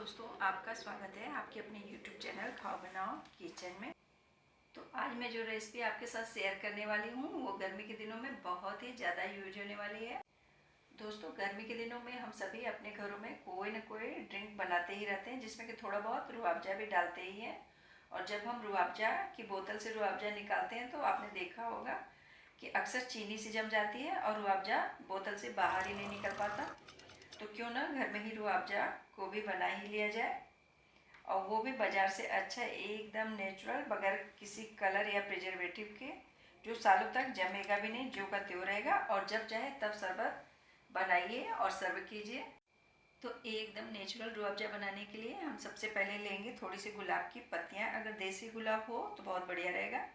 दोस्तों, आपका स्वागत है आपके अपने YouTube चैनल खाओ बनाओ किचन में। तो आज मैं जो रेसिपी आपके साथ शेयर करने वाली हूँ वो गर्मी के दिनों में बहुत ही ज़्यादा यूज होने वाली है। दोस्तों, गर्मी के दिनों में हम सभी अपने घरों में कोई ना कोई ड्रिंक बनाते ही रहते हैं जिसमें कि थोड़ा बहुत रूह अफ़ज़ा भी डालते ही हैं। और जब हम रूह अफ़ज़ा की बोतल से रूह अफ़ज़ा निकालते हैं तो आपने देखा होगा कि अक्सर चीनी से जम जाती है और रूह अफ़ज़ा बोतल से बाहर ही नहीं निकल पाता। तो क्यों ना घर में ही रूह अफ़ज़ा को भी बना ही लिया जाए, और वो भी बाज़ार से अच्छा, एकदम नेचुरल, बगैर किसी कलर या प्रिजर्वेटिव के, जो सालों तक जमेगा भी नहीं, जो का त्यों रहेगा। और जब चाहे तब शरबत बनाइए और सर्व कीजिए। तो एकदम नेचुरल रूह अफ़ज़ा बनाने के लिए हम सबसे पहले लेंगे थोड़ी सी गुलाब की पत्तियाँ। अगर देसी गुलाब हो तो बहुत बढ़िया रहेगा,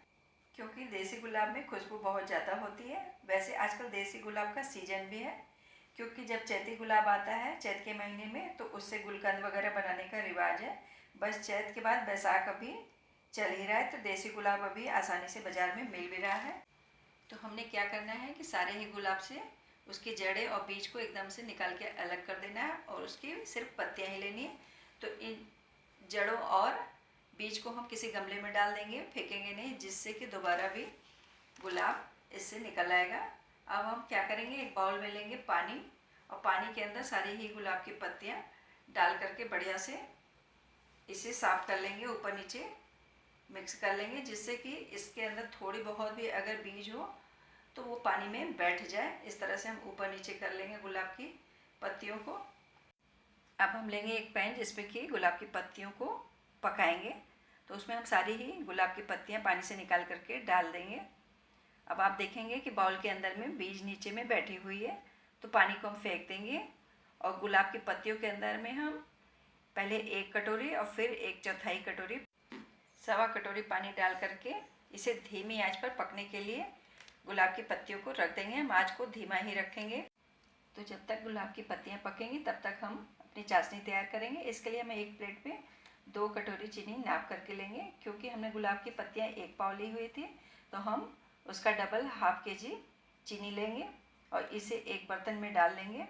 क्योंकि देसी गुलाब में खुशबू बहुत ज़्यादा होती है। वैसे आजकल देसी गुलाब का सीजन भी है, क्योंकि जब चैती गुलाब आता है चैत के महीने में तो उससे गुलकंद वगैरह बनाने का रिवाज है। बस चैत के बाद बैसाख अभी चल ही रहा है, तो देसी गुलाब अभी आसानी से बाज़ार में मिल भी रहा है। तो हमने क्या करना है कि सारे ही गुलाब से उसकी जड़ें और बीज को एकदम से निकाल के अलग कर देना है, और उसकी सिर्फ पत्तियाँ ही लेनी है। तो इन जड़ों और बीज को हम किसी गमले में डाल देंगे, फेंकेंगे नहीं, जिससे कि दोबारा भी गुलाब इससे निकल आएगा। अब हम क्या करेंगे, एक बाउल में लेंगे पानी, और पानी के अंदर सारी ही गुलाब की पत्तियाँ डाल करके बढ़िया से इसे साफ़ कर लेंगे, ऊपर नीचे मिक्स कर लेंगे, जिससे कि इसके अंदर थोड़ी बहुत भी अगर बीज हो तो वो पानी में बैठ जाए। इस तरह से हम ऊपर नीचे कर लेंगे गुलाब की पत्तियों को। अब हम लेंगे एक पैन जिसमें कि गुलाब की पत्तियों को पकाएंगे। तो उसमें हम सारी ही गुलाब की पत्तियाँ पानी से निकाल करके डाल देंगे। अब आप देखेंगे कि बाउल के अंदर में बीज नीचे में बैठी हुई है, तो पानी को हम फेंक देंगे, और गुलाब की पत्तियों के अंदर में हम पहले 1 कटोरी और फिर 1/4 कटोरी, 1.25 कटोरी पानी डाल करके इसे धीमी आंच पर पकने के लिए गुलाब की पत्तियों को रख देंगे। हम आंच को धीमा ही रखेंगे। तो जब तक गुलाब की पत्तियाँ पकेंगी तब तक हम अपनी चाशनी तैयार करेंगे। इसके लिए हम एक प्लेट में 2 कटोरी चीनी नाप करके लेंगे, क्योंकि हमने गुलाब की पत्तियाँ 1 पाव ली हुई थी, तो हम उसका डबल 1/2 kg चीनी लेंगे और इसे एक बर्तन में डाल लेंगे।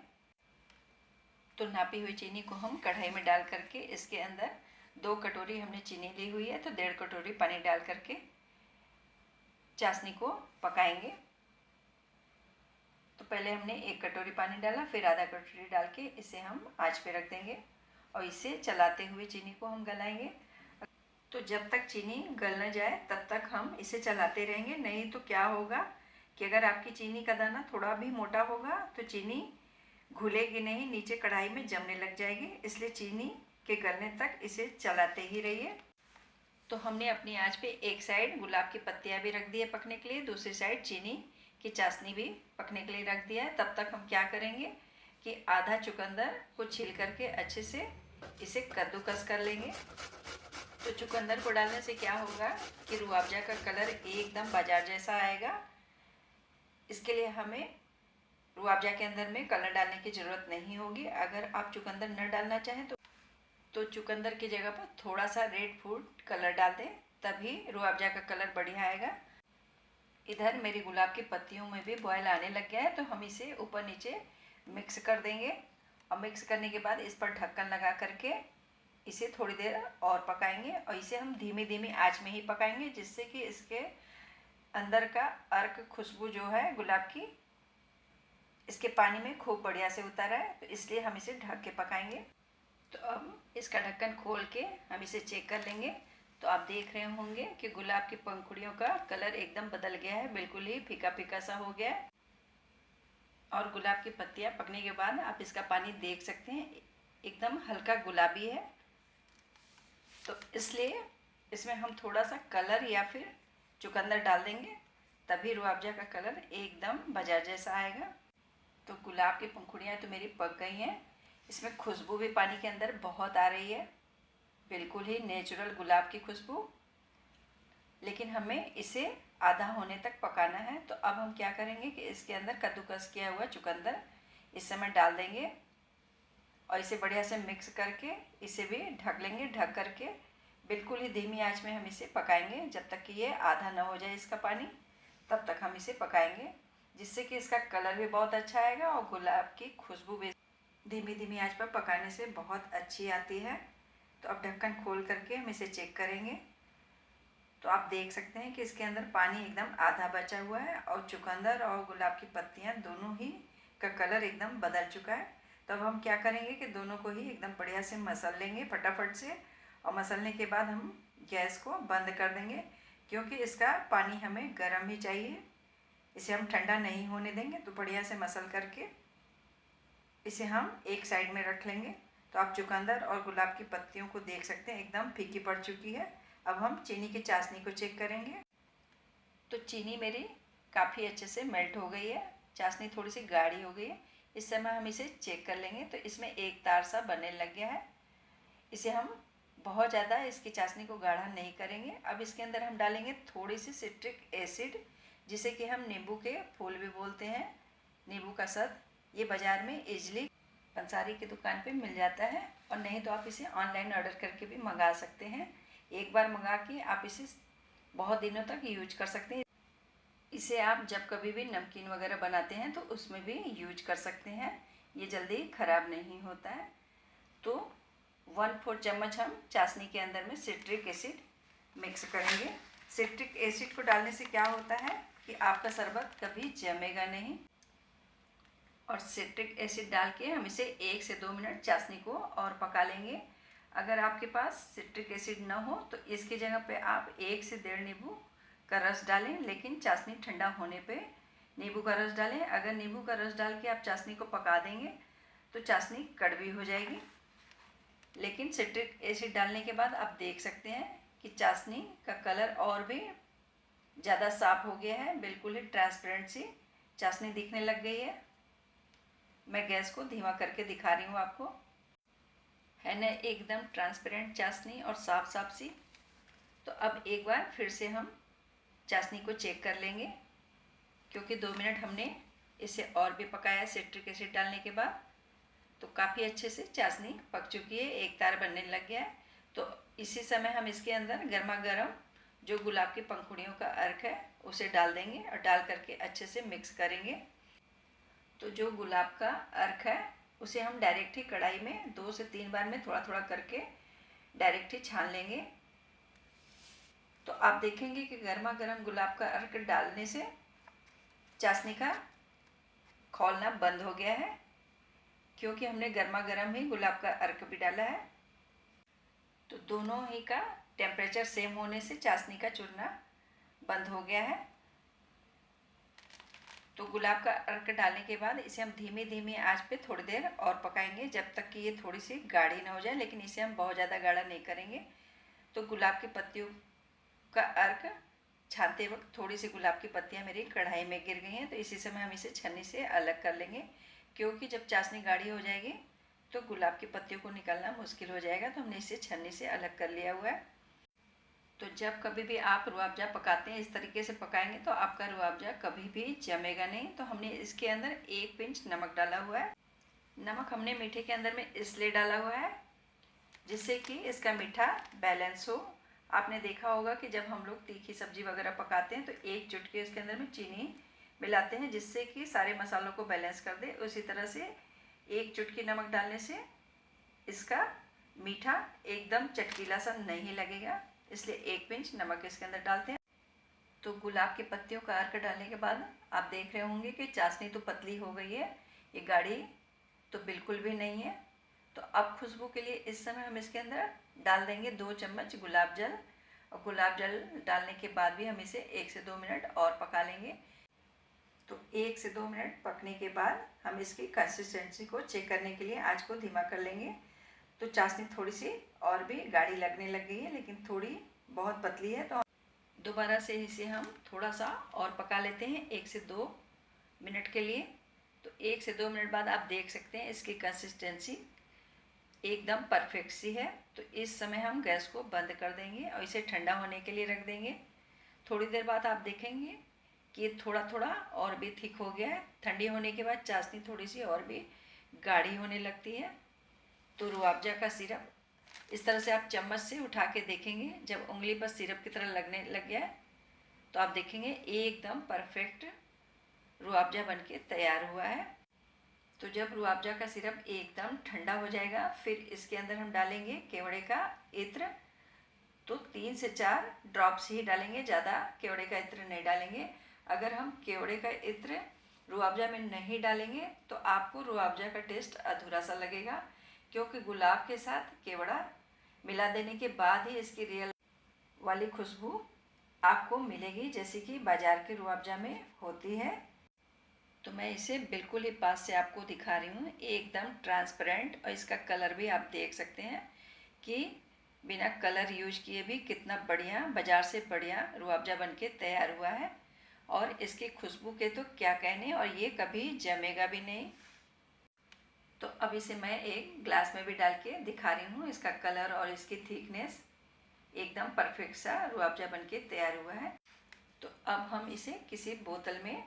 तो नापी हुई चीनी को हम कढ़ाई में डाल करके इसके अंदर 2 कटोरी हमने चीनी ली हुई है, तो 1.5 कटोरी पानी डाल करके चाशनी को पकाएंगे। तो पहले हमने 1 कटोरी पानी डाला, फिर आधा कटोरी डाल के इसे हम आंच पे रख देंगे, और इसे चलाते हुए चीनी को हम गलाएंगे। तो जब तक चीनी गल न जाए तब तक हम इसे चलाते रहेंगे। नहीं तो क्या होगा कि अगर आपकी चीनी का दाना थोड़ा भी मोटा होगा तो चीनी घुलेगी नहीं, नीचे कढ़ाई में जमने लग जाएगी। इसलिए चीनी के गलने तक इसे चलाते ही रहिए। तो हमने अपनी आंच पे एक साइड गुलाब की पत्तियाँ भी रख दी है पकने के लिए, दूसरी साइड चीनी की चाशनी भी पकने के लिए रख दिया है। तब तक हम क्या करेंगे कि आधा चुकंदर को छील करके अच्छे से इसे कद्दूकस कर लेंगे। तो चुकंदर को डालने से क्या होगा कि रूह अफ़ज़ा का कलर एकदम बाजार जैसा आएगा। इसके लिए हमें रूह अफ़ज़ा के अंदर में कलर डालने की ज़रूरत नहीं होगी। अगर आप चुकंदर न डालना चाहें तो चुकंदर की जगह पर थोड़ा सा रेड फूड कलर डाल दें, तभी रूह अफ़ज़ा का कलर बढ़िया आएगा। इधर मेरी गुलाब की पत्तियों में भी बॉयल आने लग गया है, तो हम इसे ऊपर नीचे मिक्स कर देंगे। और मिक्स करने के बाद इस पर ढक्कन लगा करके इसे थोड़ी देर और पकाएंगे, और इसे हम धीमी धीमी आंच में ही पकाएंगे, जिससे कि इसके अंदर का अर्क खुशबू जो है गुलाब की इसके पानी में खूब बढ़िया से उतारा है, तो इसलिए हम इसे ढक के पकाएंगे। तो अब इसका ढक्कन खोल के हम इसे चेक कर लेंगे। तो आप देख रहे होंगे कि गुलाब की पंखुड़ियों का कलर एकदम बदल गया है, बिल्कुल ही फीका फीका सा हो गया है। और गुलाब की पत्तियाँ पकने के बाद आप इसका पानी देख सकते हैं, एकदम हल्का गुलाबी है। तो इसलिए इसमें हम थोड़ा सा कलर या फिर चुकंदर डाल देंगे, तभी रूह अफ़ज़ा का कलर एकदम बाजार जैसा आएगा। तो गुलाब की पंखुड़ियाँ तो मेरी पक गई हैं। इसमें खुशबू भी पानी के अंदर बहुत आ रही है, बिल्कुल ही नेचुरल गुलाब की खुशबू। लेकिन हमें इसे आधा होने तक पकाना है। तो अब हम क्या करेंगे कि इसके अंदर कद्दूकस किया हुआ चुकंदर इस समय डाल देंगे, और इसे बढ़िया से मिक्स करके इसे भी ढक लेंगे। ढक करके बिल्कुल ही धीमी आंच में हम इसे पकाएंगे जब तक कि ये आधा ना हो जाए इसका पानी, तब तक हम इसे पकाएंगे, जिससे कि इसका कलर भी बहुत अच्छा आएगा और गुलाब की खुशबू भी। धीमी धीमी आंच पर पकाने से बहुत अच्छी आती है। तो अब ढक्कन खोल करके हम इसे चेक करेंगे। तो आप देख सकते हैं कि इसके अंदर पानी एकदम आधा बचा हुआ है और चुकंदर और गुलाब की पत्तियां दोनों ही का कलर एकदम बदल चुका है। तो अब हम क्या करेंगे कि दोनों को ही एकदम बढ़िया से मसल लेंगे फटाफट से, और मसलने के बाद हम गैस को बंद कर देंगे, क्योंकि इसका पानी हमें गर्म ही चाहिए, इसे हम ठंडा नहीं होने देंगे। तो बढ़िया से मसल करके इसे हम एक साइड में रख लेंगे। तो आप चुकंदर और गुलाब की पत्तियों को देख सकते हैं एकदम फीकी पड़ चुकी है। अब हम चीनी की चाशनी को चेक करेंगे। तो चीनी मेरी काफ़ी अच्छे से मेल्ट हो गई है, चाशनी थोड़ी सी गाढ़ी हो गई है। इस समय हम इसे चेक कर लेंगे। तो इसमें एक तार सा बनने लग गया है। इसे हम बहुत ज़्यादा इसकी चाशनी को गाढ़ा नहीं करेंगे। अब इसके अंदर हम डालेंगे थोड़ी सी सिट्रिक एसिड, जिसे कि हम नींबू के फूल भी बोलते हैं, नींबू का सद। ये बाज़ार में ईजिली पंसारी की दुकान पे मिल जाता है, और नहीं तो आप इसे ऑनलाइन ऑर्डर करके भी मंगा सकते हैं। एक बार मंगा के आप इसे बहुत दिनों तक यूज कर सकते हैं। इसे आप जब कभी भी नमकीन वगैरह बनाते हैं तो उसमें भी यूज कर सकते हैं, ये जल्दी ख़राब नहीं होता है। तो 1/4 चम्मच हम चाशनी के अंदर में सिट्रिक एसिड मिक्स करेंगे। सिट्रिक एसिड को डालने से क्या होता है कि आपका शरबत कभी जमेगा नहीं। और सिट्रिक एसिड डाल के हम इसे 1 से 2 मिनट चाशनी को और पका लेंगे। अगर आपके पास सिट्रिक एसिड ना हो तो इसकी जगह पे आप 1 से 1.5 नींबू का रस डालें, लेकिन चाशनी ठंडा होने पे नींबू का रस डालें। अगर नींबू का रस डाल के आप चाशनी को पका देंगे तो चाशनी कड़वी हो जाएगी। लेकिन सिट्रिक एसिड डालने के बाद आप देख सकते हैं कि चाशनी का कलर और भी ज़्यादा साफ हो गया है, बिल्कुल ही ट्रांसपेरेंट सी चाशनी दिखने लग गई है। मैं गैस को धीमा करके दिखा रही हूँ आपको, है ना एकदम ट्रांसपेरेंट चाशनी और साफ साफ सी। तो अब एक बार फिर से हम चाशनी को चेक कर लेंगे, क्योंकि 2 मिनट हमने इसे और भी पकाया सिट्रिक एसिड डालने के बाद। तो काफ़ी अच्छे से चाशनी पक चुकी है, एक तार बनने लग गया है। तो इसी समय हम इसके अंदर गर्मा गर्म जो गुलाब की पंखुड़ियों का अर्क है उसे डाल देंगे, और डाल करके अच्छे से मिक्स करेंगे। तो जो गुलाब का अर्क है उसे हम डायरेक्ट ही कढ़ाई में 2 से 3 बार में थोड़ा थोड़ा करके डायरेक्ट ही छान लेंगे। तो आप देखेंगे कि गर्मा गर्म गुलाब का अर्क डालने से चाशनी का खौलना बंद हो गया है, क्योंकि हमने गर्मा गर्म ही गुलाब का अर्क भी डाला है। तो दोनों ही का टेम्परेचर सेम होने से चाशनी का चूरना बंद हो गया है। तो गुलाब का अर्क डालने के बाद इसे हम धीमे धीमे आंच पे थोड़ी देर और पकाएंगे, जब तक कि ये थोड़ी सी गाढ़ी ना हो जाए, लेकिन इसे हम बहुत ज़्यादा गाढ़ा नहीं करेंगे। तो गुलाब की पत्तियों का अर्क छानते वक्त थोड़ी सी गुलाब की पत्तियाँ मेरी कढ़ाई में गिर गई हैं, तो इसी समय हम इसे छन्नी से अलग कर लेंगे, क्योंकि जब चाशनी गाढ़ी हो जाएगी तो गुलाब की पत्तियों को निकालना मुश्किल हो जाएगा। तो हमने इसे छन्नी से अलग कर लिया हुआ है। तो जब कभी भी आप रूह अफ़ज़ा पकाते हैं, इस तरीके से पकाएंगे तो आपका रूह अफ़ज़ा कभी भी जमेगा नहीं। तो हमने इसके अंदर 1 पिंच नमक डाला हुआ है। नमक हमने मीठे के अंदर में इसलिए डाला हुआ है जिससे कि इसका मीठा बैलेंस हो। आपने देखा होगा कि जब हम लोग तीखी सब्जी वगैरह पकाते हैं तो 1 चुटकी इसके अंदर में चीनी मिलाते हैं, जिससे कि सारे मसालों को बैलेंस कर दे। उसी तरह से 1 चुटकी नमक डालने से इसका मीठा एकदम चटकीला सा नहीं लगेगा, इसलिए 1 पिंच नमक इसके अंदर डालते हैं। तो गुलाब की पत्तियों का अर्क डालने के बाद आप देख रहे होंगे कि चाशनी तो पतली हो गई है, ये गाढ़ी तो बिल्कुल भी नहीं है। तो अब खुशबू के लिए इस समय हम इसके अंदर डाल देंगे 2 चम्मच गुलाब जल, और गुलाब जल डालने के बाद भी हम इसे 1 से 2 मिनट और पका लेंगे। तो 1 से 2 मिनट पकने के बाद हम इसकी कंसिस्टेंसी को चेक करने के लिए आंच को धीमा कर लेंगे। तो चाशनी थोड़ी सी और भी गाढ़ी लगने लग गई है, लेकिन थोड़ी बहुत पतली है। तो दोबारा से इसे हम थोड़ा सा और पका लेते हैं 1 से 2 मिनट के लिए। तो 1 से 2 मिनट बाद आप देख सकते हैं इसकी कंसिस्टेंसी एकदम परफेक्ट सी है। तो इस समय हम गैस को बंद कर देंगे और इसे ठंडा होने के लिए रख देंगे। थोड़ी देर बाद आप देखेंगे कि ये थोड़ा थोड़ा और भी थिक हो गया है। ठंडी होने के बाद चाशनी थोड़ी सी और भी गाढ़ी होने लगती है। तो रूह अफ़ज़ा का सिरप इस तरह से आप चम्मच से उठा के देखेंगे, जब उंगली पर सिरप की तरह लगने लग गया है तो आप देखेंगे एकदम परफेक्ट रूह अफ़ज़ा बन के तैयार हुआ है। तो जब रूह अफ़ज़ा का सिरप एकदम ठंडा हो जाएगा, फिर इसके अंदर हम डालेंगे केवड़े का इत्र। तो 3 से 4 ड्रॉप्स ही डालेंगे, ज़्यादा केवड़े का इत्र नहीं डालेंगे। अगर हम केवड़े का इत्र रूह अफ़ज़ा में नहीं डालेंगे तो आपको रूह अफ़ज़ा का टेस्ट अधूरा सा लगेगा, क्योंकि गुलाब के साथ केवड़ा मिला देने के बाद ही इसकी रियल वाली खुशबू आपको मिलेगी, जैसे कि बाज़ार के रूह अफ़ज़ा में होती है। तो मैं इसे बिल्कुल ही पास से आपको दिखा रही हूँ, एकदम ट्रांसपेरेंट, और इसका कलर भी आप देख सकते हैं कि बिना कलर यूज किए भी कितना बढ़िया, बाज़ार से बढ़िया रूह अफ़ज़ा बन के तैयार हुआ है। और इसकी खुशबू के तो क्या कहने, और ये कभी जमेगा भी नहीं। तो अब इसे मैं एक ग्लास में भी डाल के दिखा रही हूँ। इसका कलर और इसकी थिकनेस एकदम परफेक्ट सा रूह अफ़ज़ा बन के तैयार हुआ है। तो अब हम इसे किसी बोतल में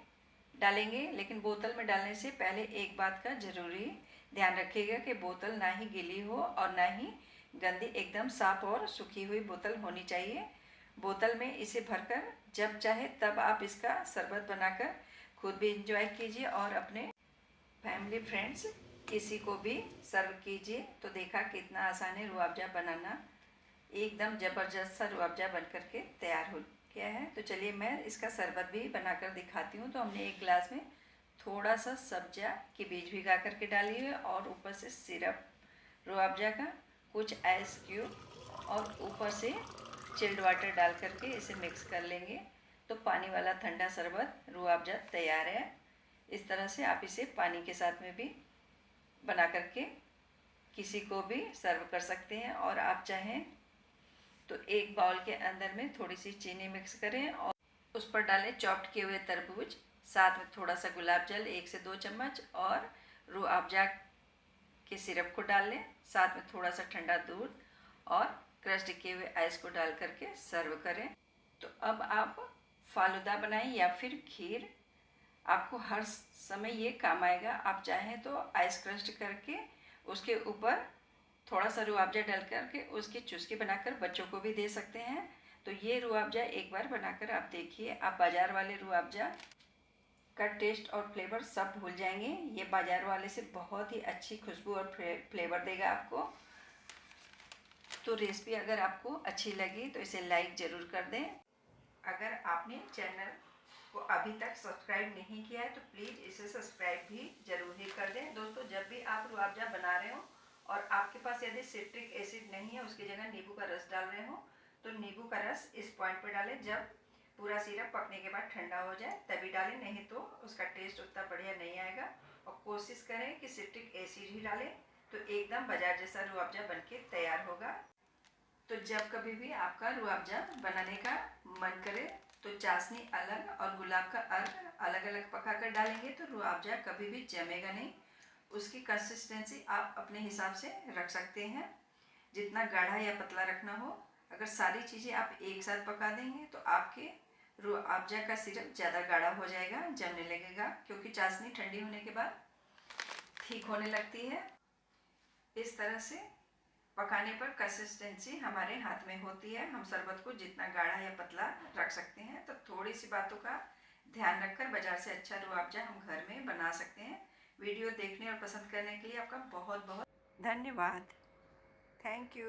डालेंगे, लेकिन बोतल में डालने से पहले एक बात का ज़रूरी ध्यान रखिएगा कि बोतल ना ही गीली हो और ना ही गंदी, एकदम साफ और सूखी हुई बोतल होनी चाहिए। बोतल में इसे भरकर जब चाहे तब आप इसका शरबत बनाकर खुद भी इंजॉय कीजिए और अपने फैमिली फ्रेंड्स किसी को भी सर्व कीजिए। तो देखा कितना आसान है रूह अफ़ज़ा बनाना, एकदम ज़बरदस्त सा रूह अफ़ज़ा बन कर के तैयार हो गया है। तो चलिए मैं इसका शरबत भी बनाकर दिखाती हूँ। तो हमने एक गिलास में थोड़ा सा सब्जा के बीज भिगा करके डाली है, और ऊपर से सिरप रूह अफ़ज़ा का, कुछ आइस क्यूब और ऊपर से चिल्ड वाटर डाल करके इसे मिक्स कर लेंगे। तो पानी वाला ठंडा शरबत रूह अफ़ज़ा तैयार है। इस तरह से आप इसे पानी के साथ में भी बना करके किसी को भी सर्व कर सकते हैं। और आप चाहें तो एक बाउल के अंदर में थोड़ी सी चीनी मिक्स करें और उस पर डालें चॉप्ड किए हुए तरबूज, साथ में थोड़ा सा गुलाब जल 1 से 2 चम्मच, और रूह अफ़ज़ा के सिरप को डाल लें, साथ में थोड़ा सा ठंडा दूध और क्रश्ड किए हुए आइस को डाल करके सर्व करें। तो अब आप फालूदा बनाएं या फिर खीर, आपको हर समय ये काम आएगा। आप चाहें तो आइस क्रश्ड करके उसके ऊपर थोड़ा सा रूह अफ़ज़ा डाल करके उसकी चुस्की बनाकर बच्चों को भी दे सकते हैं। तो ये रूह अफ़ज़ा एक बार बनाकर आप देखिए, आप बाज़ार वाले रूह अफ़ज़ा का टेस्ट और फ्लेवर सब भूल जाएंगे। ये बाज़ार वाले से बहुत ही अच्छी खुशबू और फ्लेवर देगा आपको। तो रेसिपी अगर आपको अच्छी लगी तो इसे लाइक ज़रूर कर दें। अगर आपने चैनल को अभी तक सब्सक्राइब नहीं किया है तो प्लीज़ इसे सब्सक्राइब भी ज़रूर ही कर दें। दोस्तों, जब भी आप रूह अफ़ज़ा बना रहे हो और आपके पास यदि सिट्रिक एसिड नहीं है, उसकी जगह नींबू का रस डाल रहे हो, तो नींबू का रस इस पॉइंट पर डालें जब पूरा सिरप पकने के बाद ठंडा हो जाए, तभी डालें, नहीं तो उसका टेस्ट उतना बढ़िया नहीं आएगा। और कोशिश करें कि सिट्रिक एसिड ही डालें, तो एकदम बाजार जैसा रूह अफ़ज़ा बन के तैयार होगा। तो जब कभी भी आपका रूह अफ़ज़ा बनाने का मन करे तो चाशनी अलग और गुलाब का अर्क अलग अलग पका कर डालेंगे तो रूह अफ़ज़ा कभी भी जमेगा नहीं। उसकी कंसिस्टेंसी आप अपने हिसाब से रख सकते हैं, जितना गाढ़ा या पतला रखना हो। अगर सारी चीज़ें आप एक साथ पका देंगे तो आपके रूह अफ़ज़ा का सिरप ज़्यादा गाढ़ा हो जाएगा, जमने लगेगा, क्योंकि चाशनी ठंडी होने के बाद ठीक होने लगती है। इस तरह से पकाने पर कंसिस्टेंसी हमारे हाथ में होती है। हम शरबत को जितना गाढ़ा या पतला रख सकते हैं। तो थोड़ी सी बातों का ध्यान रखकर बाज़ार से अच्छा रूह अफ़ज़ा हम घर में बना सकते हैं। वीडियो देखने और पसंद करने के लिए आपका बहुत बहुत धन्यवाद। Thank you.